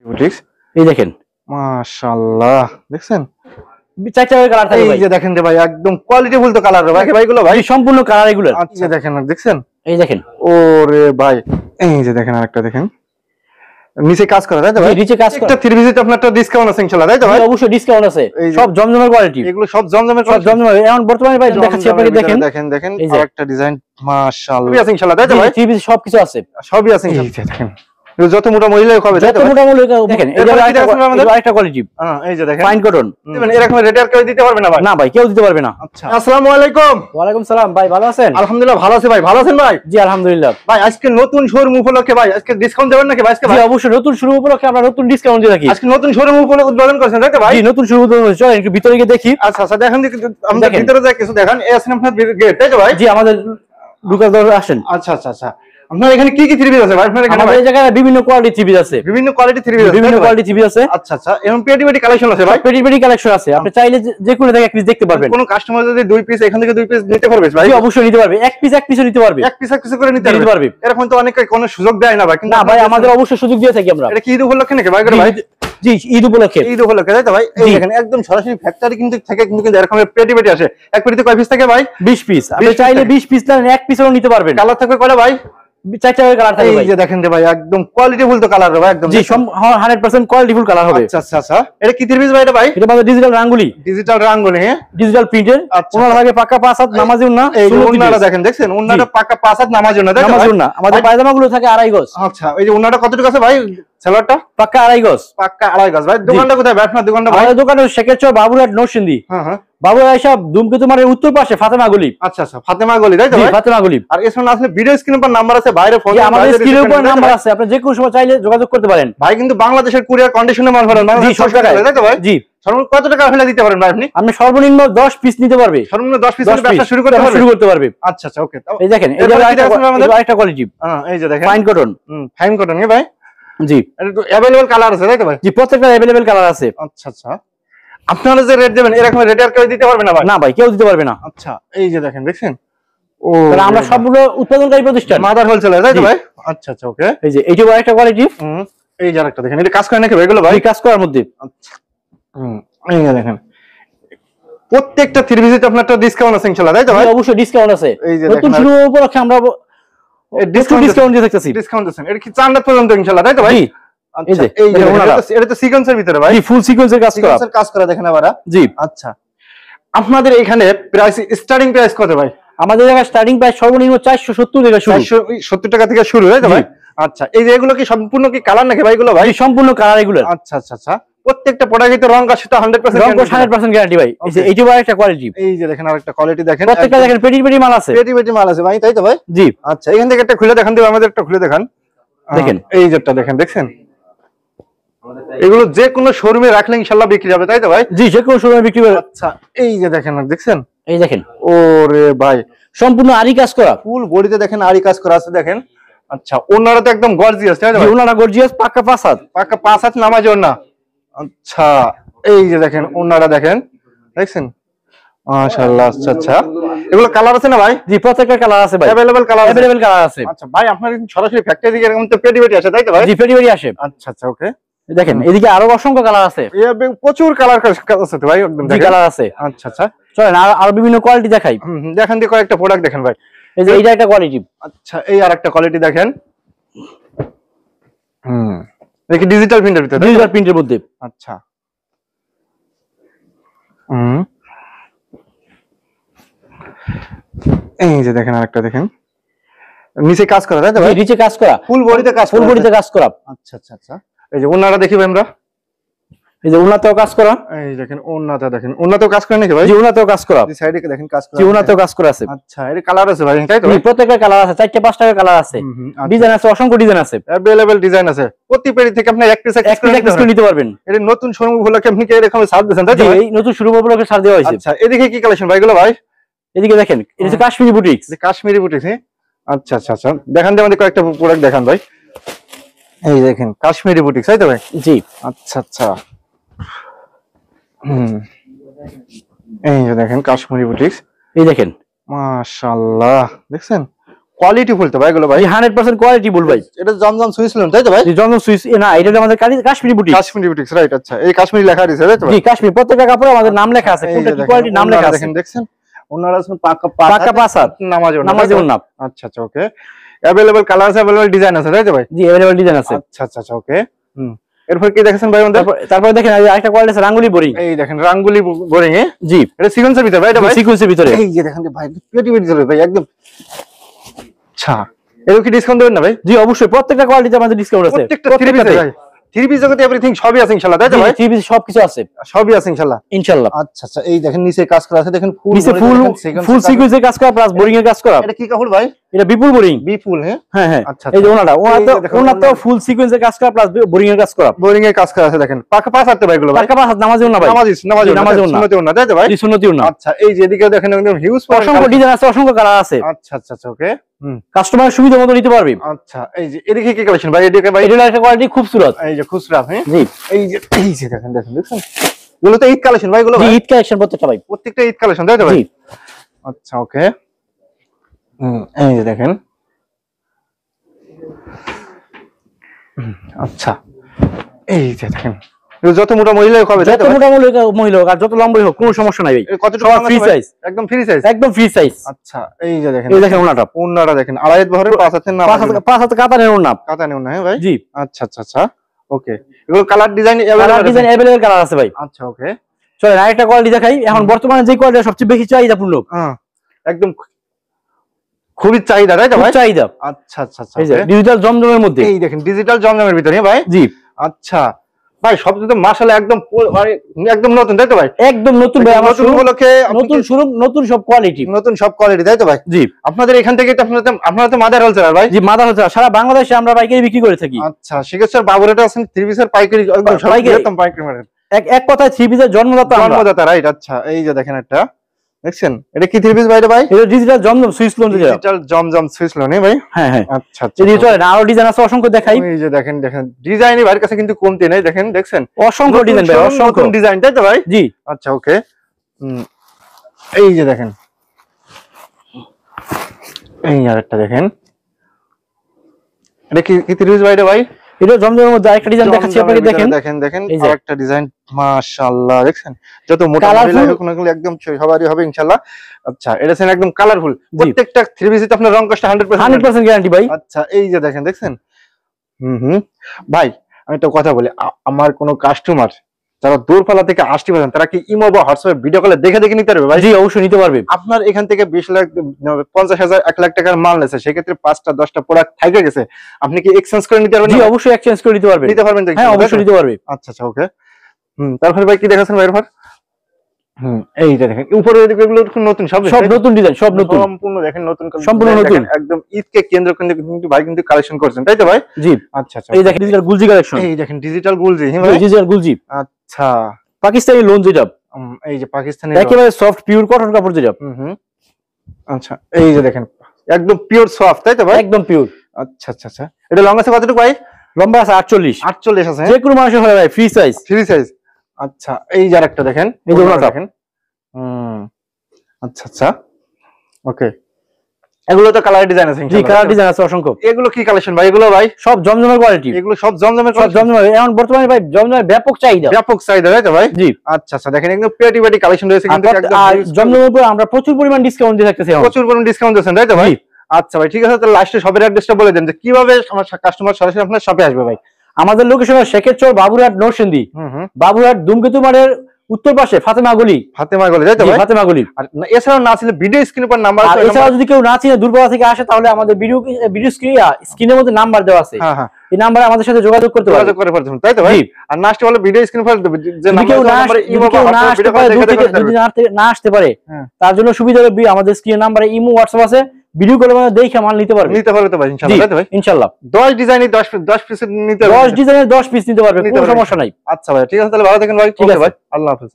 Boutiques এই দেখেন মাশাআল্লাহ দেখছেন চারটা কালার থাকে ভাই। এই যে দেখেন রে ভাই একদম কোয়ালিটি ফুল তো কালার রে ভাই ভাইগুলো ভাই সম্পূর্ণ কালার এগুলো। আচ্ছা দেখেন দেখছেন এই দেখেন ওরে ভাই এই যে দেখেন আরেকটা দেখেন নিচে কাজ করা তাই তো ভাই নিচে কাজ করা। একটা 3 পিসের আপনার একটা ডিসকাউন্ট আছে ইনশাআল্লাহ তাই তো ভাই অবশ্যই ডিসকাউন্ট আছে সব জমজমের কোয়ালিটি এগুলো সব জমজমের সব জমজমের এখন বর্তমানে ভাই দেখাচ্ছি আপনাকে দেখেন দেখেন আরেকটা ডিজাইন মাশাআল্লাহ আছে ইনশাআল্লাহ তাই তো ভাই 3 পিস সবকিছু আছে সবই আছে ইনশাআল্লাহ দেখেন যত মোটা মহিলাই হবে যত মোটা মহিলাই দেখেন এই যে আরেকটা কোয়ালিটি এই যে দেখেন ফাইন কটন দেখেন এরকম রেট আর কেউ দিতে পারবে না ভাই না ভাই কেউ দিতে পারবে না। আচ্ছা আসসালামু আলাইকুম। ওয়া আলাইকুম সালাম ভাই ভালো আছেন? আলহামদুলিল্লাহ ভালো আছি ভাই ভালো আছেন ভাই? জি আলহামদুলিল্লাহ। ভাই আজকে নতুন শোরুম উপলক্ষে ভাই আজকে ডিসকাউন্ট দেবেন নাকি ভাই আজকে? জি অবশ্যই নতুন শুরু উপলক্ষে আমরা নতুন ডিসকাউন্ট দিয়ে থাকি। আজকে নতুন শোরুম উপলক্ষে উদ্বোধন করেছেন তাই তো ভাই? জি নতুন শুরু উদ্বোধন চলেন একটু ভিতরে গিয়ে দেখি। আচ্ছা আচ্ছা দেখেন আমরা ভিতরে যাই কিছু দেখেন এই আছেন আপনার গেট তাই তো ভাই? জি আমাদের ঢোকার দরজা আসেন। আচ্ছা আচ্ছা আচ্ছা আপনার এখানে কি কি থ্রি পিস আছে ভাই? আপনার এখানে আমাদের এই জায়গায় বিভিন্ন কোয়ালিটি থ্রি পিস আছে বিভিন্ন কোয়ালিটি থ্রি পিস আছে বিভিন্ন কোয়ালিটি থ্রি পিস আছে। আচ্ছা আচ্ছা এবং পেটি পেটি কালেকশন আছে ভাই? পেটি পেটি কালেকশন আছে আপনি চাইলে যে কোনো জায়গায় এক পিস দেখতে পারবেন। কোন কাস্টমার যদি দুই পিস এখান থেকে দুই পিস নিতে পারবে ভাই? জি অবশ্যই নিতে পারবে এক পিসও নিতে পারবে এক পিস করে নিতে পারবে। এরকম তো অনেকে কোনো সুযোগ দেয় না ভাই কিন্তু না ভাই আমাদের অবশ্যই সুযোগ দিয়ে থাকি আমরা। এটা কি ঈদ উপলক্ষে নাকি ভাই? ভাই জি ঈদ উপলক্ষে তাই তো ভাই? এই দেখেন একদম সরাসরি ফ্যাক্টরি কিন্তু থেকে কিন্তু এরকম পেটি পেটি আসে। এক পেটিতে কয় পিস থাকে ভাই? 20 পিস। আপনি চাইলে 20 পিস না এক পিসও নিতে পারবেন। কালার থাকবে কয়টা ভাই? চারটা কালার থাকে ভাই। এই যে দেখেন রে ভাই একদম কোয়ালিটি ফুল তো কালার রে ভাই একদম। জি 100% কোয়ালিটি ফুল কালার হবে। আচ্ছা আচ্ছা আচ্ছা এটা কি থ্রি পিস ভাই এটা ভাই? এটা আমাদের ডিজিটাল রাঙ্গুলি হ্যাঁ ডিজিটাল প্রিন্টের। ওনার আগে পাকা 5 হাত নামাজি উন্না। এই উন্নাটা দেখেন দেখছেন উন্নাটা পাকা 5 হাত নামাজি উন্না তাই তো? নামাজি উন্না আমাদের পায়জামাগুলো থাকে 2.5 গজ। আচ্ছা এই যে উন্নাটা কতটুকু আছে ভাই? সালোয়ারটা পাকা 2.5 গজ। পাকা 2.5 গজ ভাই। দোকানটা কোথায় ভাই আপনার দোকানটা ভাই? আমাদের দোকান শেখেরচর বাবুরহাট নরসিংদী। হ্যাঁ হ্যাঁ বাবুরহাট সাহেব ধূমকেতু মাঠের উত্তর পাশে ফাতেমা গলি। আচ্ছা আচ্ছা ফাতেমা গলি তাই তো ভাই? ফাতেমা গলি। আর এখানে আসলে ভিডিও স্ক্রিনের উপর নাম্বার আছে বাইরে ফোন আমাদের স্ক্রিনের উপর নাম্বার আছে আপনি যে কোনো সময় চাইলে যোগাযোগ করতে পারেন। ভাই কিন্তু বাংলাদেশের কুরিয়ার কন্ডিশনে মাল পাঠান জি সব টাকায় তাই তো ভাই? জি সর্বনিম্ন কত টাকা হলে দিতে পারেন ভাই আপনি? আপনি সর্বনিম্ন 10 পিস নিতে পারবে। সর্বনিম্ন 10 পিস ব্যবসা শুরু করতে পারবে। আচ্ছা আচ্ছা ওকে এই দেখেন এই যে আরেকটা কোয়ালিটি এই যে দেখেন ফাইন কটন। ফাইন কটন এ ভাই জি এটা তো अवेलेबल কালার আছে তাই তো ভাই? জি প্রত্যেকটা अवेलेबल কালার আছে। আচ্ছা আচ্ছা আপনারা যে রেট দেবেন এরকম রেট আর কেউ দিতে পারবে না ভাই? না ভাই কেউ দিতে পারবে না। আচ্ছা এই যে দেখেন দেখছেন ও আমরা সবগুলো উৎপাদনকারী প্রতিষ্ঠান মাদার হোলসেলার তাই তো ভাই? আচ্ছা আচ্ছা ওকে এই যে এইটা আরেকটা কোয়ালিটি। এই যে আরেকটা দেখেন এটা কাজ করে নাকি ভাই এগুলো ভাই? কাজ করার মধ্যে। আচ্ছা এই যে দেখেন প্রত্যেকটা থ্রি পিসে আপনার একটা ডিসকাউন্ট আছে ইনশাআল্লাহ তাই তো ভাই? অবশ্যই ডিসকাউন্ট আছে। এই যে নতুন শুরু উপলক্ষে আমরা ডিসকাউন্ট দিয়ে থাকতেছি। ডিসকাউন্ট আছে এটা কি চান্দাত পর্যন্ত ইনশাআল্লাহ তাই তো ভাই? জি আচ্ছা এই যে এটা তো সিকোয়েন্সের ভিতরে ভাই? জি ফুল সিকোয়েন্সের কাজ করা দেখেন আবার। জি আচ্ছা আপনাদের এখানে প্রাইস স্টার্টিং প্রাইস কত ভাই? আমাদের জায়গায় স্টার্টিং প্রাইস সর্বনিম্ন 470 থেকে শুরু। 470 টাকা থেকে শুরু তাই তো ভাই? আচ্ছা এই যে এগুলো কি সম্পূর্ণ কি কালার নাকি ভাই এগুলো ভাই? সম্পূর্ণ কালার এগুলো। আচ্ছা আচ্ছা আচ্ছা প্রত্যেকটা প্রোডাক্টে রং কাজ সেটা 100% গ্যারান্টি ভাই। এই যে এইটা আরেকটা কোয়ালিটি। এই যে দেখেন আরেকটা কোয়ালিটি দেখেন প্রত্যেকটা দেখেন পেটি পেটি মাল আছে। পেটি পেটি মাল আছে ভাই তাই তো ভাই? জি আচ্ছা এখান থেকে একটা খুলে দেখান দিও আমাদের একটা খুলে দেখান দেখেন এই যেটা দেখেন দেখছেন এগুলো যে কোনো শোরুমে রাখলে ইনশাআল্লাহ বিক্রি হবে তাই তো ভাই? জি যে কোনো শোরুমে বিক্রি হবে। আচ্ছা এই যে দেখেন দেখছেন এই দেখেন ওরে ভাই সম্পূর্ণ আরি কাজ করা ফুল বডিতে দেখেন আরি কাজ করা আছে দেখেন। আচ্ছা ওনারা তো একদম গর্জিয়াস তাই তো ভাই? ওনারা গর্জিয়াস পাকা 5 হাত পাকা 5 হাত নামাজ ওনা। আচ্ছা এই যে দেখেন ওনারা দেখেন দেখছেন মাশাআল্লাহ। আচ্ছা আচ্ছা এগুলো কালার আছে না ভাই? জি প্রত্যেকটা কালার আছে ভাই। अवेलेबल কালার আছে। আচ্ছা ভাই আপনার সরাসরি ফ্যাক্টরি থেকে এরকম তো পেটি পেটি আসে তাই তো ভাই? জি পেটি পেটি আসে। আচ্ছা আচ্ছা ওকে দেখেন এদিকে আরো অসংখ্য কালার আছে। প্রচুর কালার আছে তো ভাই একদম জি কালার আছে। আচ্ছা আচ্ছা চলেন আর বিভিন্ন কোয়ালিটি দেখাই। দেখেন দিয়ে কয়েকটা প্রোডাক্ট দেখেন ভাই। এই যে এইটা একটা কোয়ালিটি। আচ্ছা এই আরেকটা কোয়ালিটি দেখেন দেখি ডিজিটাল প্রিন্টের ভিতরে ডিজিটাল প্রিন্টের মধ্যে। আচ্ছা এই যে দেখেন আরেকটা দেখেন নিচে কাজ করা তাই তো ভাই? নিচে কাজ করা ফুল বডিতে কাজ করা। আচ্ছা আচ্ছা আচ্ছা এই যে ওনারা দেখি ভাই আমরা এই যে ওনাতেও কাজ করা। এই দেখেন ওনাটা দেখেন ওনাতেও কাজ করে নাকি ভাই? জি ওনাতেও কাজ করা। এই সাইডে দেখেন কাজ করা। জি ওনাতেও কাজ করা আছে। আচ্ছা এর কালার আছে ভাই তাই তো? প্রত্যেকটা কালার আছে 4টা 5টা কালার আছে। ডিজাইন আছে অসংখ্য ডিজাইন আছে। अवेलेबल ডিজাইন আছে প্রতি পেটি থেকে আপনি এক পিস নিতে পারবেন। এটা নতুন শোরুম উপলক্ষে আপনি কি এরকম ছাড় দিবেন তাই তো? জি এই নতুন শুরু উপলক্ষে ছাড় দেওয়া হয়েছে। আচ্ছা এদিকে কি কালেকশন ভাই এগুলো ভাই? এদিকে দেখেন এটা হচ্ছে কাশ্মীরি বুটিক্স। কাশ্মীরি বুটিক্স হ্যাঁ আচ্ছা আচ্ছা আচ্ছা দেখান দিয়ে আমাদের কয়েকটা প্রোডাক্ট দেখান ভাই। এই দেখেন কাশ্মীরি বুটিক্স তাই তো ভাই? জি আচ্ছা আচ্ছা এই যে দেখেন কাশ্মীরি বুটিক্স এই দেখেন মাশাআল্লাহ দেখছেন কোয়ালিটি ফুল তো ভাই এগুলো ভাই, 100% কোয়ালিটি ফুল ভাই। এটা জমজম সুইসল্যান্ড তাই তো ভাই? জি জমজম সুইস না, এটা আমাদের Kashmiri boutique. Kashmiri boutiques right, আচ্ছা এই কাশ্মীরি লেখা আছে তাই তো ভাই? জি কাশ্মীর, প্রত্যেকটা কাপড়ে আমাদের নাম লেখা আছে, কোনটা কি কোয়ালিটি নাম লেখা আছে। দেখেন দেখছেন ওনারা আছেন পাকা পাকা পাসাদ নামাজে ওন্না। আচ্ছা আচ্ছা ওকে, अवेलेबल কালার আছে, अवेलेबल ডিজাইন আছে তাই তো ভাই? জি अवेलेबल ডিজাইন আছে। আচ্ছা আচ্ছা আচ্ছা ওকে। এরপর কি দেখেছেন ভাই আমাদের? তারপর দেখেন আরেকটা কোয়ালিটি আছে রাঙ্গুলি বোরিং। এই দেখেন রাঙ্গুলি বোরিং এ, জি এটা সিকোয়েন্সের ভিতরে ভাই? এটা ভাই সিকোয়েন্সের ভিতরে। এই যে দেখেন ভাই পেটি পেটি চলে ভাই একদম। আচ্ছা এর কি ডিসকাউন্ট দেবেন না ভাই? জি অবশ্যই, প্রত্যেকটা কোয়ালিটিতে আমাদের ডিসকাউন্ট আছে। প্রত্যেকটা থ্রি পিস ভাই, থ্রি পিস জগতে এভরিথিং সবই আছে ইনশাআল্লাহ তাই তো ভাই? থ্রি পিস সবকিছু আছে, সবই আছে ইনশাআল্লাহ ইনশাআল্লাহ। আচ্ছা আচ্ছা এই দেখেন নিচে কাজ করা আছে, দেখেন ফুল নিচে ফুল সিকোয়েন্সের কাজ করা প্লাস বোরিং এর কাজ করা। এটা কি কাপড় ভাই? এটা বিপুল বোরিং। বিপুল হ্যাঁ হ্যাঁ হ্যাঁ। আচ্ছা এই যে ওনাটা ফুল সিকোয়েন্সের কাজ করা প্লাস বোরিং এর কাজ করা। বোরিং এর কাজ করা আছে দেখেন, পাকা পাঁচ হাতে ভাই এগুলো ভাই? পাকা পাঁচ নামাজি ওন্না ভাই, নামাজি ওন্না তাই তো ভাই? জি সুন্নতি ওন্না। আচ্ছা এই যে এদিকে দেখেন একদম হিউজ অসংখ্য ডিজাইন আছে, অসংখ্য কালার আছে। আচ্ছা আচ্ছা আচ্ছা ওকে। কাস্টমার সুবিধা মতো নিতে পারবে। আচ্ছা এই যে এদিকে কি কালেকশন ভাই? এদিকে ভাই এটা একটা কোয়ালিটি খুবসুরত, এই যে খুচরা হ্যাঁ জি এই যে দেখেন দেখেন দেখছেন এগুলো তো ঈদ কালেকশন ভাই এগুলো? জি ঈদ কালেকশন প্রত্যেকটা ভাই, প্রত্যেকটা ঈদ কালেকশন তাই তো ভাই? জি আচ্ছা ওকে। এই যে দেখেন আচ্ছা এই যে দেখেন যত মোটা মহিলা হবে তাই তো? যত মোটা মহিলা হোক আর যত লম্বাই হোক কোনো সমস্যা নাই ভাই, কতটুকু ফ্রি সাইজ, একদম ফ্রি সাইজ, একদম ফ্রি সাইজ। আচ্ছা এই যে দেখেন, এই দেখেন ওনাটা, ওন্নাটা দেখেন আড়াই বহরের পাঁচ হাতের না পাঁচ হাতে কাতানের ওন্না, কাতানে ওন্না হ্যাঁ ভাই? জি আচ্ছা আচ্ছা আচ্ছা ওকে। এগুলো কালার ডিজাইন अवेलेबल কালার আছে ভাই। আচ্ছা ওকে চলেন আরেকটা কোয়ালিটি দেখাই। এখন বর্তমানে যে কোয়ালিটি সবচেয়ে বেশি চাহিদাপূর্ণ, একদম খুবই চাহিদা তাই তো ভাই? চাহিদা। আচ্ছা আচ্ছা আচ্ছা এই যে ডিজিটাল জমজমের মধ্যে, এই দেখেন ডিজিটাল জমজমের ভিতরে ভাই? জি আচ্ছা ভাই সব তো মাশাআল্লাহ একদম একদম নতুন তাই তো ভাই? একদম নতুন ভাই, আমার নতুন উপলক্ষে নতুন শোরুম, নতুন সব কোয়ালিটি, নতুন সব কোয়ালিটি তাই তো ভাই? জি আপনাদের এখান থেকে আপনারা তো মাদার হোলসেলার ভাই? জি মাদার হোলসেলার, সারা বাংলাদেশে আমরা পাইকারি বিক্রি করে থাকি। আচ্ছা শিখেশ্বর বাবুরাটা আছেন থ্রি পিসের পাইকারি একদম সর্বপ্রথম পাইকারি মার্কেট, এক কথায় থ্রি পিসের জন্মদাতা রাইট। আচ্ছা এই যে দেখেন একটা দেখছেন এটা কি থ্রি পিস ভাই? ভাই এটা ডিজিটাল জমজম সুইস লোন, ডিজিটাল জমজম সুইস লোন ভাই? হ্যাঁ হ্যাঁ আচ্ছা আচ্ছা এই চলেন আরো ডিজাইন আছে অসংখ্য দেখাই। এই যে দেখেন দেখেন ডিজাইনই ভাইয়ের কাছে কিন্তু কমতি নাই, দেখেন দেখছেন অসংখ্য ডিজাইন ভাই, অসংখ্য ডিজাইন তাই তো ভাই? জি আচ্ছা ওকে। এই যে দেখেন এই আরেকটা দেখেন, এটা কি থ্রি পিস ভাই? ভাই এটা জমজমের মধ্যে আরেকটা ডিজাইন দেখাচ্ছি আপনাকে, দেখেন দেখেন দেখেন আরেকটা ডিজাইন মাশাআল্লাহ দেখছেন যত মোটা মহিলা হোক না একদম সবারই হবে ইনশাআল্লাহ। আচ্ছা এটা সেন একদম কালারফুল, প্রত্যেকটা থ্রি পিসে আপনার রং কষ্ট 100% গ্যারান্টি ভাই। আচ্ছা এই যে দেখেন দেখছেন ভাই আমি একটা কথা বলি, আমার কোনো কাস্টমার যারা দূরপাল্লা থেকে আসতে পারেন তারা কি ইমো বা হোয়াটসঅ্যাপে ভিডিও কলে দেখে দেখে নিতে পারবে ভাই? জি অবশ্যই নিতে পারবে। আপনার এখান থেকে 20 লাখ 50,000 1 লাখ টাকার মাল নেছে, সেক্ষেত্রে 5টা 10টা প্রোডাক্ট থেকে গেছে, আপনি কি এক্সচেঞ্জ করে নিতে পারবেন? জি অবশ্যই এক্সচেঞ্জ করে নিতে পারবেন। নিতে পারবেন তো? হ্যাঁ অবশ্যই নিতে পারবে। আচ্ছা আচ্ছা ওকে। তারপরে ভাই কি দেখাচ্ছেন ভাই? এরপর এইটা দেখেন উপরে এগুলো নতুন সব নতুন ডিজাইন, সব নতুন সম্পূর্ণ দেখেন নতুন সম্পূর্ণ নতুন একদম ঈদকে কেন্দ্র করে কিন্তু ভাই কিন্তু কালেকশন করছেন তাই তো ভাই? জি আচ্ছা আচ্ছা এই দেখেন ডিজিটাল গুলজি কালেকশন, এই দেখেন ডিজিটাল গুলজি হ্যাঁ ভাই? ডিজিটাল গুলজি আচ্ছা পাকিস্তানি লোন যেটা, এই যে পাকিস্তানি একেবারে সফট পিওর কটন কাপড় যেটা। আচ্ছা এই যে দেখেন একদম পিওর সফট তাই তো ভাই? একদম পিওর। আচ্ছা আচ্ছা আচ্ছা এটা লং আছে কতটুকু ভাই? লম্বা আছে 48 আছে যে কোনো মানুষের হবে ভাই, ফ্রি সাইজ, ফ্রি সাইজ। আচ্ছা এই যে আরেকটা দেখেন, এই যে ওনাটা দেখেন। আচ্ছা আচ্ছা ওকে। এগুলো তো কালার ডিজাইন আছে? জি কালার ডিজাইন আছে অসংখ্য। এগুলো কি কালেকশন ভাই? এগুলো ভাই সব জমজমের কোয়ালিটি, এগুলো সব জমজমের এখন বর্তমানে ভাই জমজমের ব্যাপক চাহিদা তাই তো ভাই? জি আচ্ছা আচ্ছা দেখেন একদম পেটি পেটি কালেকশন রয়েছে কিন্তু একদম, আর জমজমের উপর আমরা প্রচুর পরিমাণ ডিসকাউন্ট দিয়ে থাকতেছি, প্রচুর পরিমাণ ডিসকাউন্ট দিচ্ছেন তাই তো ভাই? আচ্ছা ভাই ঠিক আছে, তাহলে লাস্টে শপের অ্যাড্রেসটা বলে দেন যে কিভাবে আমার কাস্টমার সরাসরি আপনার শপে আসবে ভাই? আমাদের লোকেশন শেখেরচর, বাবুরহাট, নরসিংদী, বাবুরহাট দুমকেতু মাঠের উত্তর পাশে ফাতেমা গলি তাই তো ভাই? ফাতেমা গলি। আর এছাড়াও না ছিল ভিডিও স্ক্রিনের উপর নাম্বার আছে, এছাড়াও যদি কেউ না চিনে দূরপাল্লা থেকে আসে তাহলে আমাদের ভিডিও স্ক্রিনের মধ্যে নাম্বার দেওয়া আছে, এই নাম্বারে আমাদের সাথে যোগাযোগ করতে পারবেন তাই তো ভাই? আর না আসতে পারলে ভিডিও স্ক্রিনে যে নাম্বার ইমো বা না আসতে পারে তার জন্য সুবিধা হবে আমাদের স্ক্রিনের নাম্বারে ইমো হোয়াটসঅ্যাপ আছে, ভিডিও কলে দেখে মাল নিতে পারবে তো ভাই ইনশাআল্লাহ। 10 ডিজাইনের 10 পিস নিতে পারবে, 10 ডিজাইনের 10 পিস নিতে পারবে, কোনো সমস্যা নাই। আচ্ছা ভাই ঠিক আছে, তাহলে ভালো থাকেন ভাই। ঠিক আছে ভাই, আল্লাহ হাফেজ।